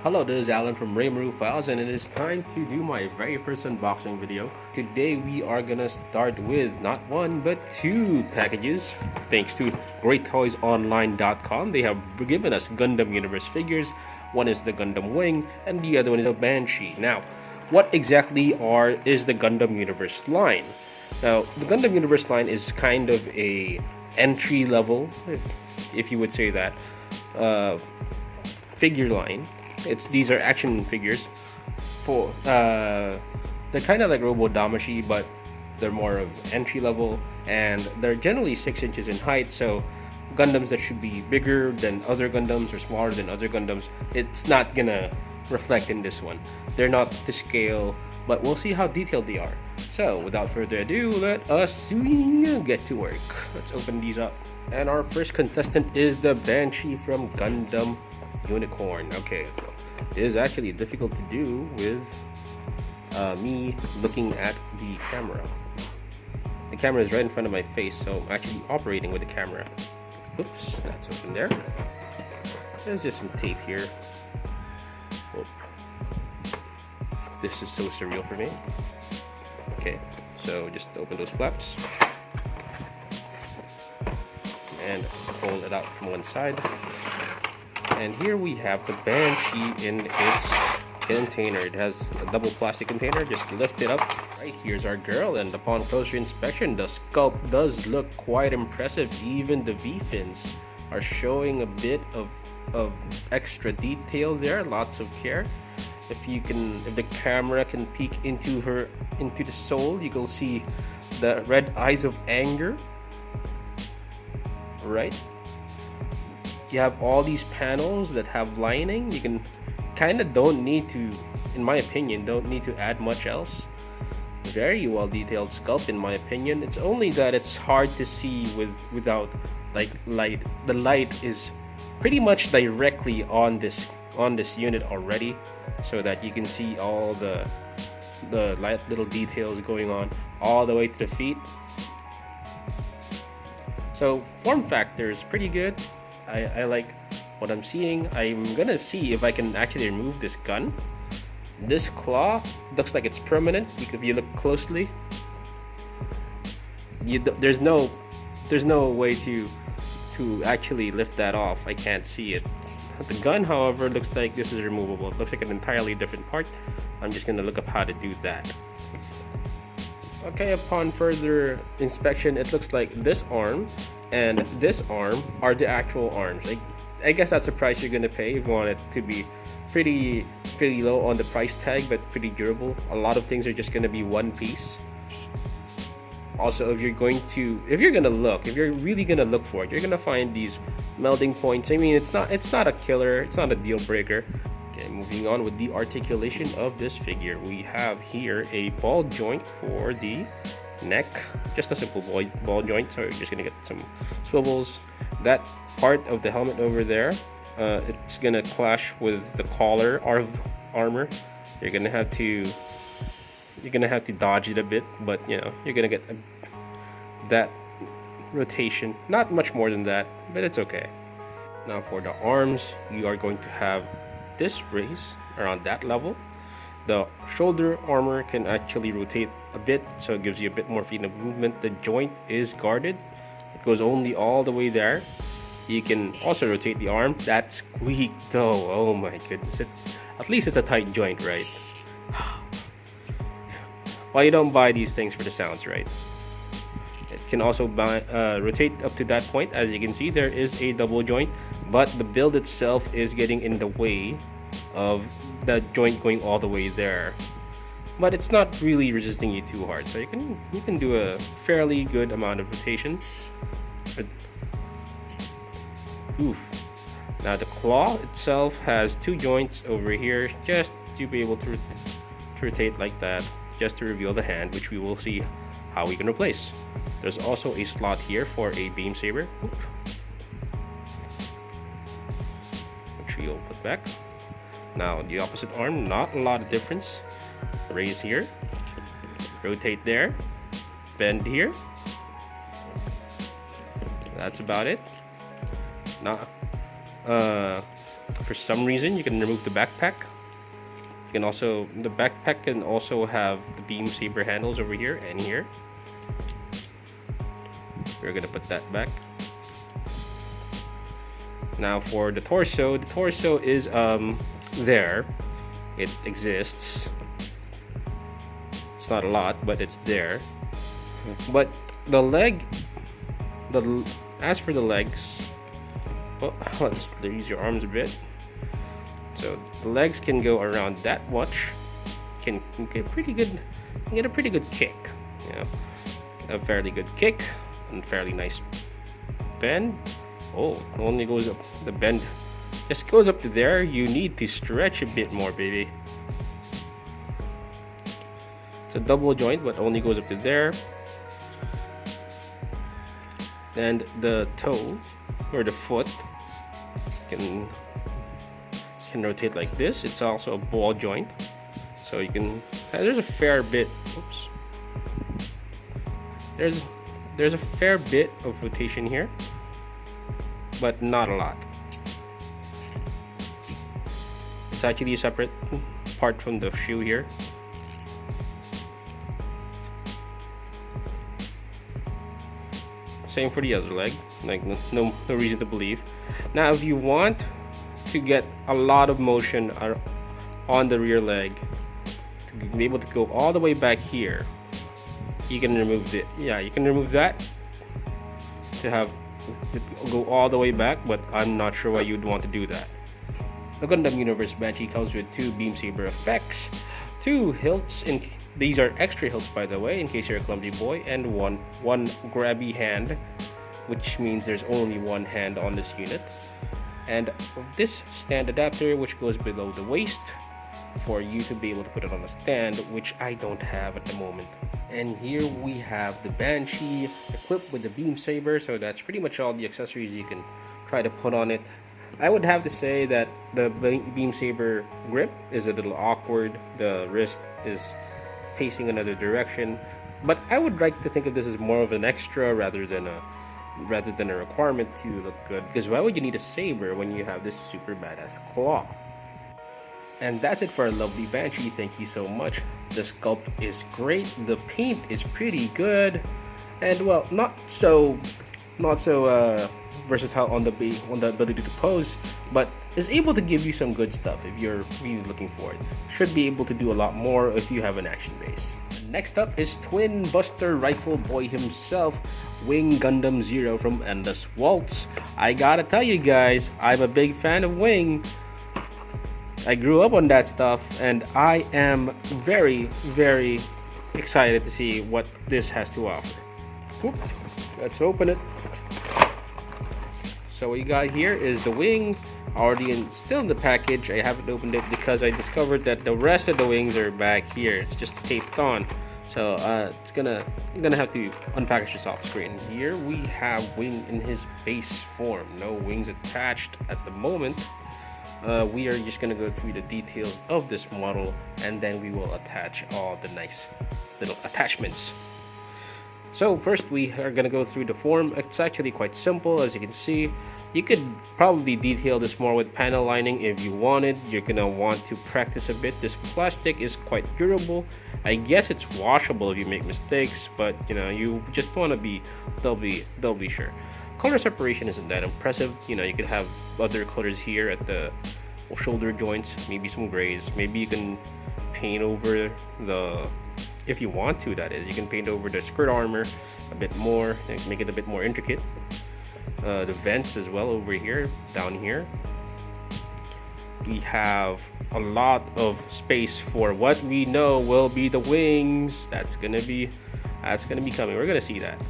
Hello, this is Alan from Raymaru Files, and it is time to do my very first unboxing video. Today we are gonna start with not one but two packages. Thanks to GreatToysOnline.com, they have given us Gundam Universe figures. One is the Gundam Wing, and the other one is a Banshee. Now, what exactly is the Gundam Universe line? Now, the Gundam Universe line is kind of a entry level, if you would say that, figure line. These are action figures for they're kind of like Robo Damashi, but they're more of entry level, and they're generally 6 inches in height. So Gundams that should be bigger than other Gundams or smaller than other Gundams, it's not gonna reflect in this one. They're not to scale, but we'll see how detailed they are. So without further ado, let us get to work. Let's open these up. And our first contestant is the Banshee from Gundam Unicorn. Okay, it is actually difficult to do with me looking at the camera. The camera is right in front of my face, so I'm actually operating with the camera. Oops, that's open there. There's just some tape here. Whoop. This is so surreal for me. Okay, so just open those flaps and pull it out from one side. And here we have the Banshee in its container. It has a double plastic container. Just lift it up. Right, here's our girl, and upon closer inspection, the sculpt does look quite impressive. Even the V-fins are showing a bit of extra detail there. Lots of care. If the camera can peek into the sole, you will see the red eyes of anger. Right? You have all these panels that have lining. You can don't need to, in my opinion, don't need to add much else. Very well detailed sculpt in my opinion. It's only that it's hard to see without like light. The light is pretty much directly on this unit already, so that you can see all the light little details going on all the way to the feet. So form factor is pretty good. I like what I'm seeing. I'm gonna see if I can actually remove this gun. This claw looks like it's permanent. If you look closely, there's no way to actually lift that off. I can't see it. The gun, however, looks like this is removable. It looks like an entirely different part. I'm just gonna look up how to do that. Okay, upon further inspection, it looks like this arm and this arm are the actual arms. I guess that's the price you're gonna pay if you want it to be pretty low on the price tag, but pretty durable. A lot of things are just gonna be one piece. Also, if you're really gonna look for it, you're gonna find these melding points. I mean, it's not a killer, it's not a deal breaker. Okay, moving on with the articulation of this figure, we have here a ball joint for the neck, just a simple ball joint. So you're just gonna get some swivels. That part of the helmet over there, it's gonna clash with the collar of armor. You're gonna have to dodge it a bit, but you know you're gonna get that rotation. Not much more than that, but it's okay. Now for the arms, you are going to have this raise around that level. The shoulder armor can actually rotate a bit, so it gives you a bit more freedom of movement. The joint is guarded. It goes only all the way there. You can also rotate the arm. That squeak though, oh my goodness. At least it's a tight joint, right? Well, you don't buy these things for the sounds, right? It can also rotate up to that point. As you can see, there is a double joint, but the build itself is getting in the way of the joint going all the way there. But it's not really resisting you too hard, so you can do a fairly good amount of rotation. But, oof. Now the claw itself has two joints over here, just to be able to rotate like that, just to reveal the hand, which we will see how we can replace. There's also a slot here for a beam saber, which we'll put back. Now the opposite arm, not a lot of difference. Raise here, rotate there, bend here. That's about it. Now for some reason, you can remove the backpack. You can also, the backpack can also have the beam saber handles over here and here. We're gonna put that back. Now for the torso is there. It exists. It's not a lot, but it's there. But the leg, as for the legs, well, let's use your arms a bit. So the legs can go around that much. Can get pretty good. Can get a pretty good kick. You know, a fairly good kick and fairly nice bend. Oh, it only goes up. The bend just goes up to there. You need to stretch a bit more, baby. It's a double joint, but only goes up to there. And the toe or the foot can rotate like this. It's also a ball joint, so you can. There's a fair bit. Oops. There's a fair bit of rotation here, but not a lot. It's actually a separate part from the shoe here. Same for the other leg, like no reason to believe. Now if you want to get a lot of motion on the rear leg, to be able to go all the way back here, you can remove it. Yeah, you can remove that to have it go all the way back, but I'm not sure why you'd want to do that. The Gundam Universe Banshee comes with 2 beam saber effects, 2 hilts, these are extra hilts by the way, in case you're a clumsy boy, and one grabby hand, which means there's only one hand on this unit, and this stand adapter which goes below the waist for you to be able to put it on a stand, which I don't have at the moment. And here we have the Banshee equipped with the beam saber, so that's pretty much all the accessories you can try to put on it. I would have to say that the beam saber grip is a little awkward. The wrist is facing another direction, but I would like to think of this as more of an extra rather than a requirement to look good. Because why would you need a saber when you have this super badass claw? And that's it for our lovely Banshee. Thank you so much. The sculpt is great. The paint is pretty good, and well, not so versatile on the ability to pose, but is able to give you some good stuff if you're really looking for it. Should be able to do a lot more if you have an action base. Next up is Twin Buster Rifle Boy himself, Wing Gundam Zero from Endless Waltz. I gotta tell you guys, I'm a big fan of Wing. I grew up on that stuff, and I am very, very excited to see what this has to offer. Oop, let's open it. So what you got here is the wing, still in the package. I haven't opened it because I discovered that the rest of the wings are back here. It's just taped on, so I'm gonna have to unpackage this off screen. Here we have Wing in his base form, no wings attached at the moment. We are just gonna go through the details of this model, and then we will attach all the nice little attachments. So first we are gonna go through the form. It's actually quite simple, as you can see. You could probably detail this more with panel lining if you wanted. You're gonna want to practice a bit. This plastic is quite durable. I guess it's washable if you make mistakes, but you know, you just want to be doubly sure. Color separation isn't that impressive. You know, you could have other colors here at the shoulder joints, maybe some grays. Maybe you can paint over if you want to, that is, you can paint over the skirt armor a bit more, make it a bit more intricate. The vents as well over here, down here. We have a lot of space for what we know will be the wings. That's gonna be coming. We're gonna see that.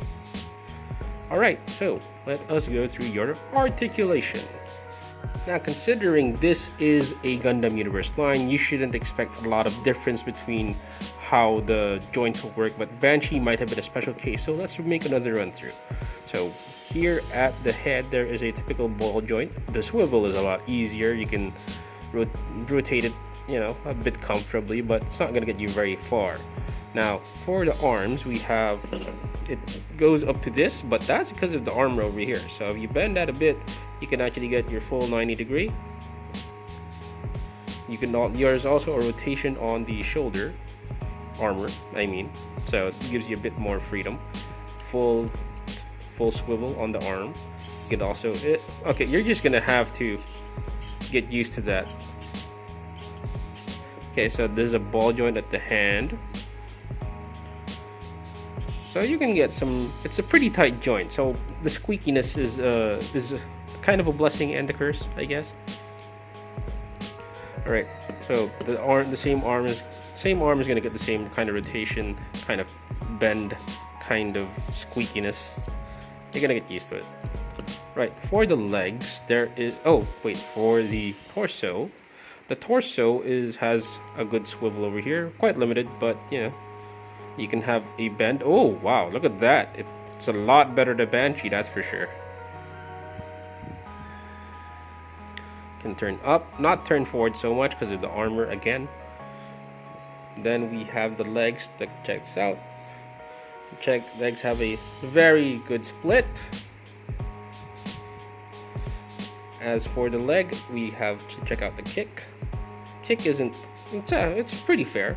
Alright, so let us go through your articulation. Now, considering this is a Gundam Universe line, you shouldn't expect a lot of difference between how the joints will work, but Banshee might have been a special case, so let's make another run through. So here at the head there is a typical ball joint. The swivel is a lot easier. You can rotate it, you know, a bit comfortably, but it's not going to get you very far. Now for the arms, we have, it goes up to this, but that's because of the armor over here. So if you bend that a bit, you can actually get your full 90 degree. There's also a rotation on the shoulder armor. I mean, so it gives you a bit more freedom. Full swivel on the arm. You can also okay. You're just gonna have to get used to that. Okay, so there's a ball joint at the hand. So you can get some. It's a pretty tight joint. So the squeakiness is kind of a blessing and a curse, I guess. All right. So the same arm is gonna get the same kind of rotation, kind of bend, kind of squeakiness. You're gonna get used to it. Right. For the legs, there is. Oh wait. For the torso, the torso has a good swivel over here. Quite limited, but you know. You can have a bend. Oh wow, look at that. It's a lot better than Banshee, that's for sure. Can turn up, not turn forward so much because of the armor again. Then we have the legs that checks out. Legs have a very good split. As for the leg, we have to check out the kick. Kick isn't, it's pretty fair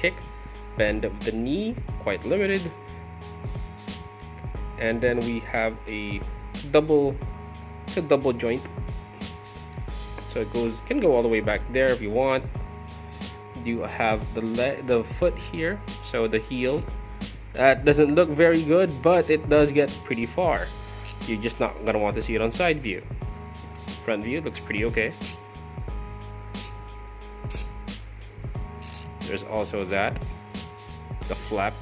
kick. Bend of the knee, quite limited. And then we have it's a double joint. So it can go all the way back there if you want. You have the foot here, so the heel. That doesn't look very good, but it does get pretty far. You're just not gonna want to see it on side view. Front view looks pretty okay. There's also that. The flap,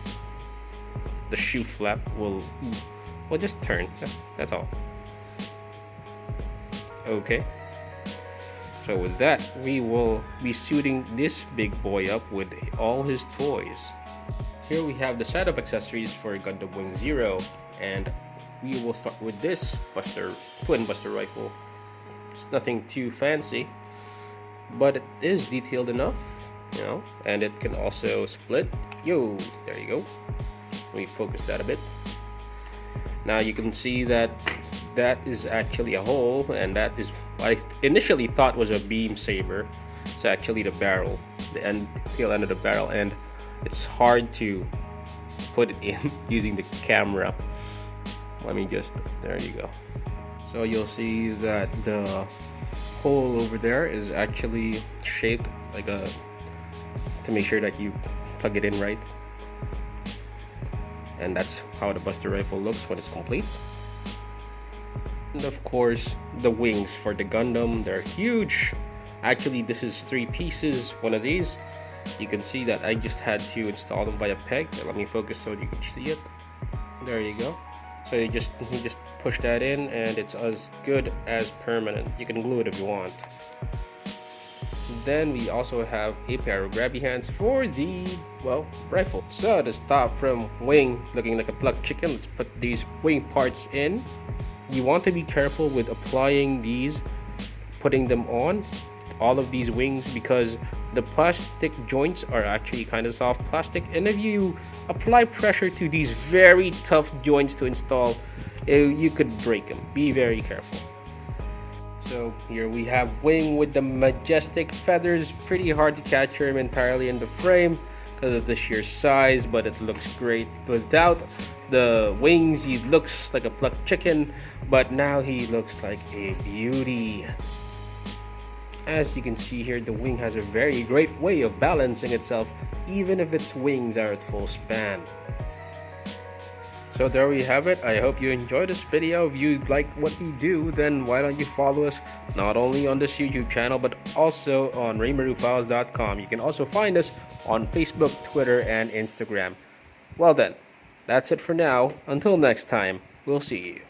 the shoe flap will just turn. That's all. Okay. So with that, we will be suiting this big boy up with all his toys. Here we have the set of accessories for Gundam Wing Zero, and we will start with this twin buster rifle. It's nothing too fancy, but it is detailed enough, you know, and it can also split. Yo, there you go. Let me focus that a bit. Now you can see that is actually a hole, and that is what I initially thought was a beam saber. It's actually the barrel, the tail end of the barrel, and it's hard to put it in using the camera. Let me there you go. So you'll see that the hole over there is actually shaped like to make sure that you plug it in right. And that's how the buster rifle looks when it's complete. And of course, the wings for the Gundam, they're huge. Actually, this is 3 pieces, one of these. You can see that I just had to install them by a peg. Let me focus so you can see it. There you go. So you just push that in, and it's as good as permanent. You can glue it if you want. Then we also have a pair of grabby hands for the, rifle. So to stop from wing looking like a plucked chicken, let's put these wing parts in. You want to be careful with applying these, putting them on, all of these wings, because the plastic joints are actually kind of soft plastic, and if you apply pressure to these very tough joints to install, you could break them. Be very careful. So here we have wing with the majestic feathers. Pretty hard to capture him entirely in the frame because of the sheer size, but it looks great. Without the wings, he looks like a plucked chicken, but now he looks like a beauty. As you can see here, the wing has a very great way of balancing itself, even if its wings are at full span. So there we have it. I hope you enjoyed this video. If you like what we do, then why don't you follow us not only on this YouTube channel, but also on RaymaruFiles.com. You can also find us on Facebook, Twitter, and Instagram. Well then, that's it for now. Until next time, we'll see you.